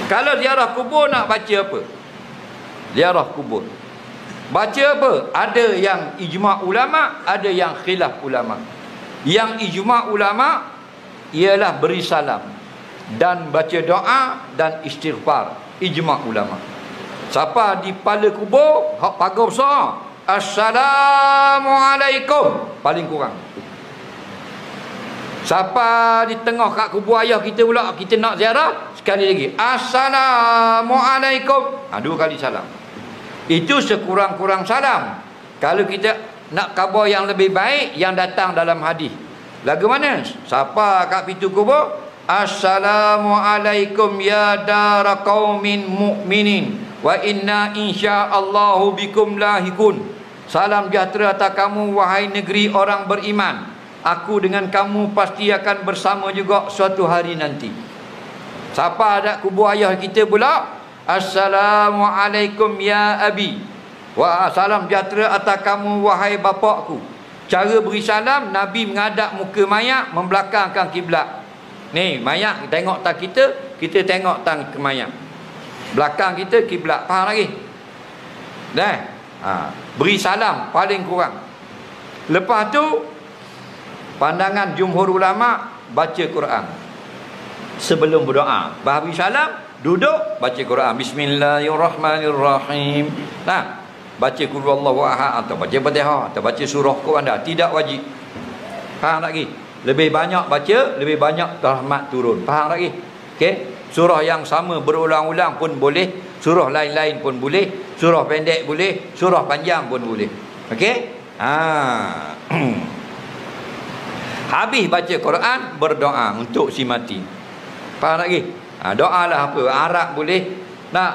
Kalau ziarah kubur nak baca apa? Ziarah kubur. Baca apa? Ada yang ijma' ulama', ada yang khilaf ulama'. Yang ijma' ulama' ialah beri salam dan baca doa dan istighfar. Ijma' ulama'. Siapa di kepala kubur, hak pagar besar, Assalamualaikum, paling kurang. Siapa di tengah kat kubur ayah kita pula, kita nak ziarah, sekali lagi Assalamualaikum, 2 kali salam. Itu sekurang-kurang salam. Kalau kita nak khabar yang lebih baik, yang datang dalam hadis, lagu mana? Siapa kat pintu kubur, Assalamualaikum ya dara qaumin mu'minin wa inna insyaallahu bikum lahikun. Salam sejahtera atas kamu wahai negeri orang beriman. Aku dengan kamu pasti akan bersama juga suatu hari nanti. Siapa ada kubur ayah kita pula, Assalamualaikum ya abi. Wa salam sejahtera atas kamu wahai bapakku. Cara beri salam, Nabi menghadap muka mayat, membelakangkan kiblat. Ni mayat tengok tak kita, kita tengok tang ke mayat. Belakang kita kiblat. Faham lagi? Dah. Beri salam paling kurang. Lepas tu pandangan jumhur ulama, baca Quran sebelum berdoa. Beri salam, duduk baca Quran. Bismillahirrahmanirrahim. Nah, baca qul huwallahu ahad atau baca Fatihah atau baca surah Quran dah, tidak wajib. Faham lagi? Lebih banyak baca, lebih banyak rahmat turun. Faham lagi? Okey. Surah yang sama berulang-ulang pun boleh, surah lain-lain pun boleh, surah pendek boleh, surah panjang pun boleh. Okey? Habis baca Quran, berdoa untuk si mati. Faham lagi? Doalah apa? Arab boleh. Nak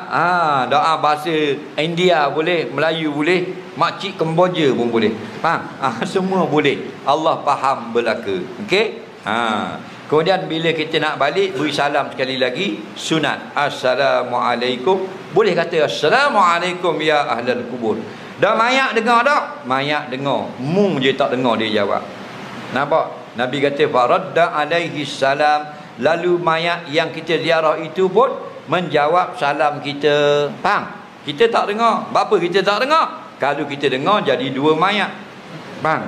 doa bahasa India boleh, Melayu boleh, makcik Kemboja pun boleh. Faham? Semua boleh. Allah faham belaka. Okey? Kemudian bila kita nak balik, beri salam sekali lagi, sunat. Assalamualaikum. Boleh kata Assalamualaikum ya ahlal kubur. Dah mayat dengar tak? Mayat dengar. Mung je tak dengar dia jawab. Nampak? Nabi kata faradda alaihi salam. Lalu mayat yang kita ziarah itu pun menjawab salam kita. Faham? Kita tak dengar. Apa kita tak dengar? Kalau kita dengar jadi 2 mayat. Faham?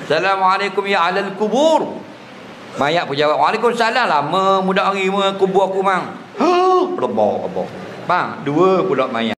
Assalamualaikum ya ahlal kubur. Mayat pun jawab Waalaikumsalam. Lama muda hari kubur aku mang. Lebok. Faham? 2 pula mayat.